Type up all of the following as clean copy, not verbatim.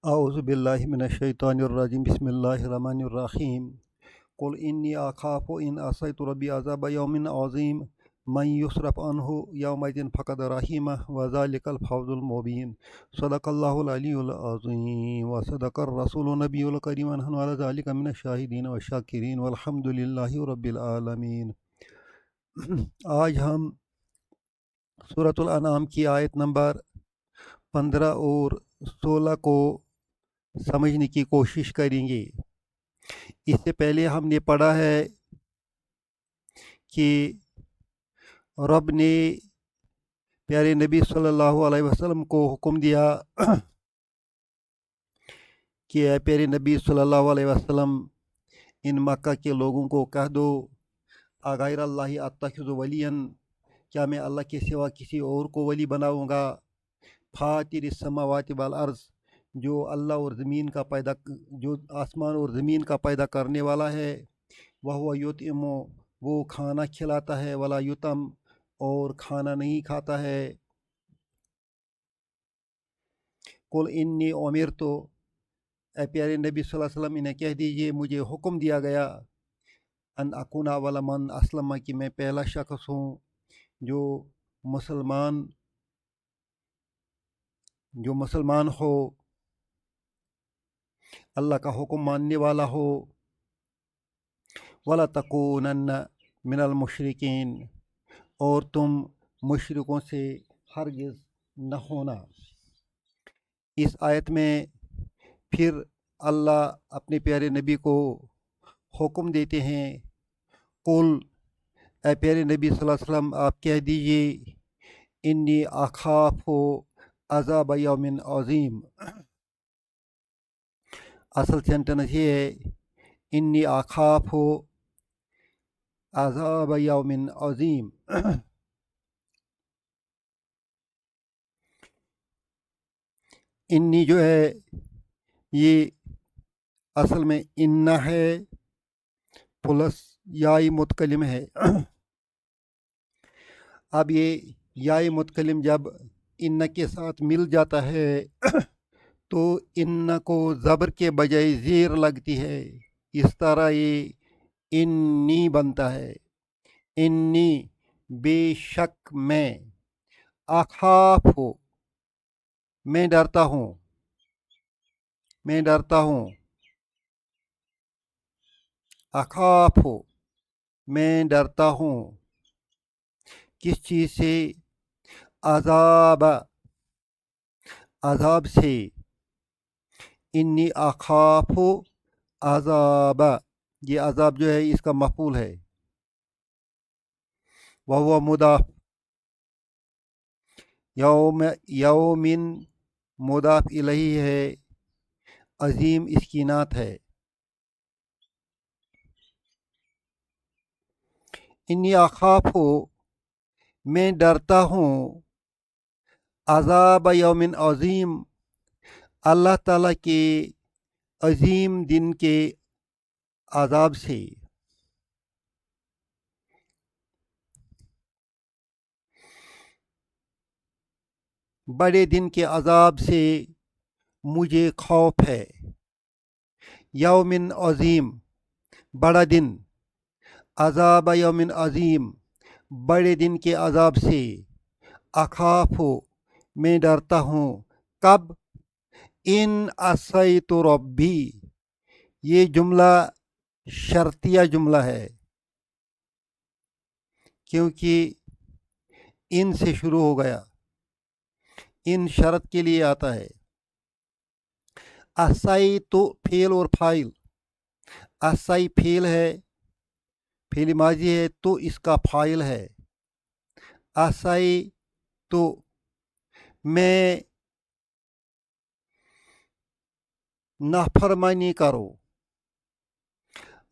اعوذ باللہ من الشیطان الرجیم بسم اللہ الرحمن الرحیم قل انی اخاف ان عصیت ربی عذاب یوم عظیم من یصرف عنہ یومئذ فقد رحمہ وذلک الفوز المبین صدق اللہ العلی العظیم وصدق الرسول النبی الکریم ونحن علی ذلک من الشاہدین والشاکرین والحمد للہ رب العالمین۔ آج ہم سورۃ الانعام کی آیت نمبر 15 اور 16 کو سمجھنے کی کوشش کریں گے۔ اس سے پہلے ہم نے پڑھا ہے کہ رب نے پیارے نبی صلی اللہ علیہ وسلم کو حکم دیا کہ اے پیارے نبی صلی اللہ علیہ وسلم ان مکہ کے لوگوں کو کہہ دو اغیر اللہ اتخذ ولیا، کیا میں اللہ کے سوا کسی اور کو ولی بناؤں گا؟ فاطر السماوات والارض، جو اللہ اور زمین کا جو آسمان اور زمین کا پیدا کرنے والا ہے، وہ یطعم، وہ کھانا کھلاتا ہے، ولا یطعم، اور کھانا نہیں کھاتا ہے۔ قل انی امرت، اے پیارے نبی صلی اللہ علیہ وسلم انہیں کہہ دیجئے مجھے حکم دیا گیا ان اکون اول من اسلم، کہ میں پہلا شخص ہوں جو مسلمان ہو، اللہ کا حکم ماننے والا ہو۔ ولا تکونن من المشرکین، اور تم مشرکوں سے ہرگز نہ ہونا۔ اس آیت میں پھر اللہ اپنے پیارے نبی کو حکم دیتے ہیں، قل، اے پیارے نبی صلی اللہ علیہ وسلم آپ کہہ دیجئے انی اخاف عذاب یوم عظیم۔ اصل سینٹنس یہ ہے انی اخاف عذاب یوم عظیم۔ انی جو ہے یہ اصل میں ان ہے پلس یائی متکلم ہے۔ اب یہ یائی متکلم جب ان کے ساتھ مل جاتا ہے تو ان کو زبر کے بجائے زیر لگتی ہے، اس طرح یہ انی بنتا ہے۔ انی بے شک میں، اخاف میں ڈرتا ہوں، اخاف میں ڈرتا ہوں، کس چیز سے؟ عذاب سے۔ انی اخاف عذاب، یہ عذاب جو ہے اس کا مفعول ہے، وہو مضاف، یومن مضاف الیہ ہے، عظیم اس کی نعت ہے۔ انی اخاف میں ڈرتا ہوں، عذاب یومن عظیم، اللہ تعالیٰ کے عظیم دن کے عذاب سے۔ بڑے دن کے عذاب سے مجھے خوف ہے۔ یومن عظیم، بڑا دن، عذاب یومن عظیم، بڑے دن کے عذاب سے۔ اخاف میں ڈرتا ہوں، کب؟ ان عصیت ربی، یہ جملہ شرطیہ جملہ ہے کیونکہ ان سے شروع ہو گیا، ان شرط کے لیے آتا ہے۔ عصی تو فعل اور فاعل، عصی فعل ہے، فعل ماضی ہے تو اس کا فاعل ہے۔ عصی تو میں نافرمانی کرو،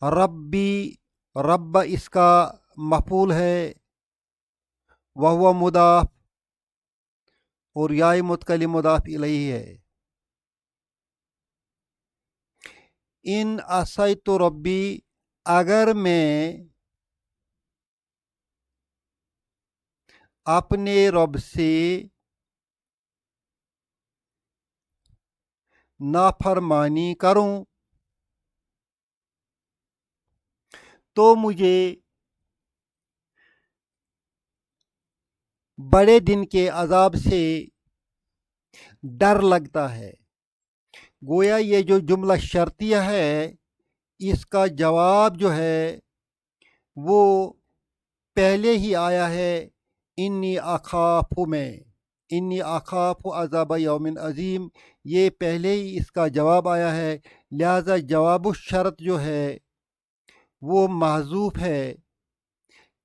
ربی، رب اس کا مفعول ہے، وہو مضاف، اور یاء متکلم مضاف الیہ ہے۔ ان عصیت ربی، اگر میں اپنے رب سے نافرمانی کروں تو مجھے بڑے دن کے عذاب سے ڈر لگتا ہے۔ گویا یہ جو جملہ شرطیہ ہے اس کا جواب جو ہے وہ پہلے ہی آیا ہے انی اخاف میں، انی اخاف عذاب یوم عظیم، یہ پہلے ہی اس کا جواب آیا ہے، لہذا جواب الشرط جو ہے وہ محذوف ہے۔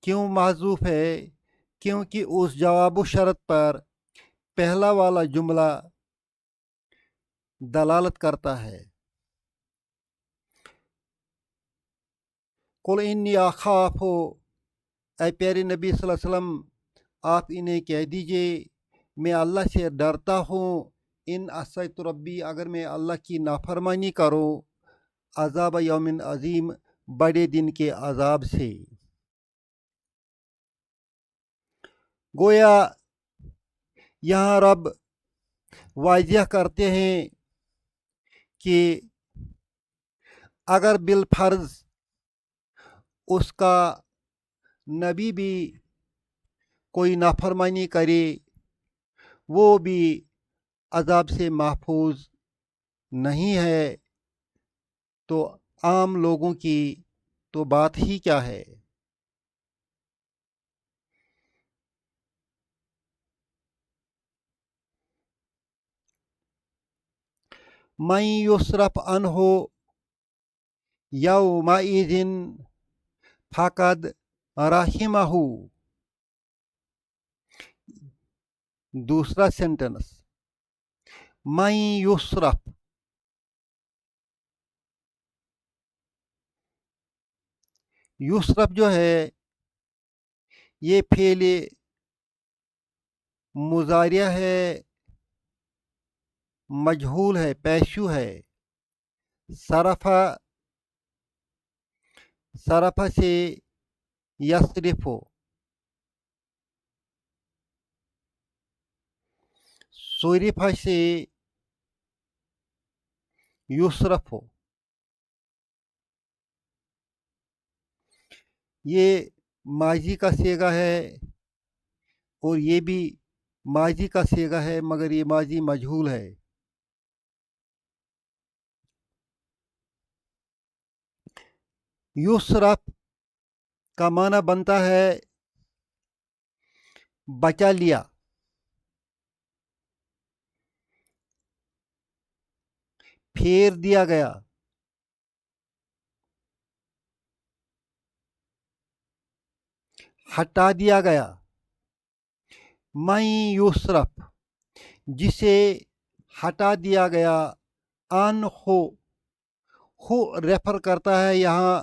کیوں محذوف ہے؟ کیونکہ اس جواب الشرط پر پہلا والا جملہ دلالت کرتا ہے۔ قل انی اخاف، اے پیارے نبی صلی اللہ علیہ وسلم آپ انہیں کہہ دیجئے میں اللہ سے ڈرتا ہوں، ان عصیت ربی، اگر میں اللہ کی نافرمانی کروں، عذاب یوم عظیم، بڑے دن کے عذاب سے۔ گویا یہاں رب واضح کرتے ہیں کہ اگر بالفرض اس کا نبی بھی کوئی نافرمانی کرے وہ بھی عذاب سے محفوظ نہیں ہے، تو عام لوگوں کی تو بات ہی کیا ہے۔ من یصرف عنہ یومئذ فقد رحمہ، دوسرا سینٹنس، من یصرف، یصرف جو ہے یہ فعل مضارع ہے، مجہول ہے، پیشو ہے، صرف سے یصرف، صرف سے یصرف، یہ ماضی کا صیغہ ہے اور یہ بھی ماضی کا صیغہ ہے مگر یہ ماضی مجہول ہے۔ یصرف کا معنی بنتا ہے بچا لیا، پھیر دیا گیا، ہٹا دیا گیا۔ من یصرف، جسے ہٹا دیا گیا، ان ہو ریفر کرتا ہے یہاں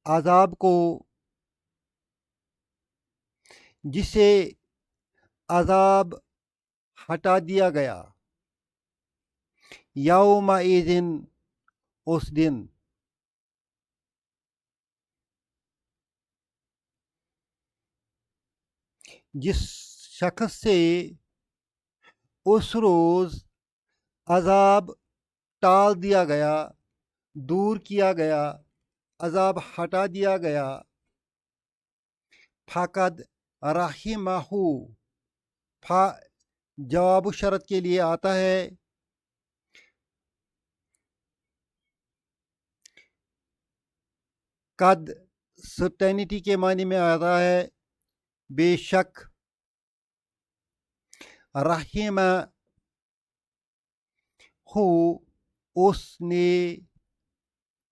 عذاب کو، جسے عذاب ہٹا دیا گیا، یومئذ، اس دن، جس شخص سے اس روز عذاب ٹال دیا گیا، دور کیا گیا، عذاب ہٹا دیا گیا، فقد رحمہ، جواب شرط کے لیے آتا ہے، قد سرٹینٹی کے معنی میں آتا ہے بے شک، رحمہ ہو، اس نے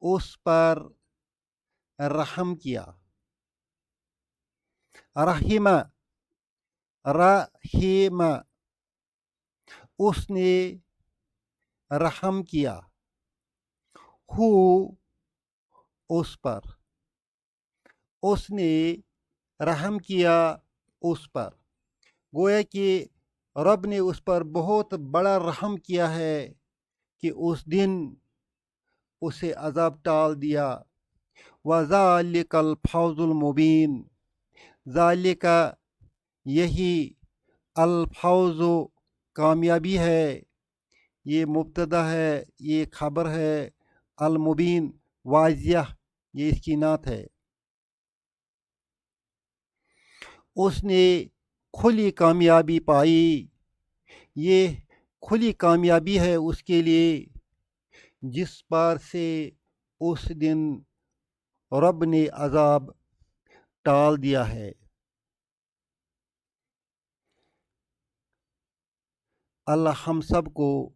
اس پر رحم کیا، رحمہ، اس نے رحم کیا، ہو، اس پر، اس نے رحم کیا اس پر، گویا کہ رب نے اس پر بہت بڑا رحم کیا ہے کہ اس دن اسے عذاب ٹال دیا۔ وَذَلِكَ الْفَوْزُ الْمُبِينُ، ذَلِكَ یہی، الفوز کامیابی ہے، یہ مبتدا ہے، یہ خبر ہے، المبین واضح، یہ اس کی نعت ہے۔ اس نے کھلی کامیابی پائی، یہ کھلی کامیابی ہے اس کے لیے جس پر سے اس دن رب نے عذاب ٹال دیا ہے۔ اللہ ہم سب کو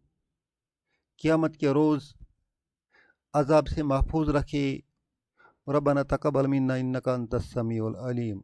قیامت کے روز عذاب سے محفوظ رکھے۔ ربنا تقبل منا انک انت السمیع العلیم۔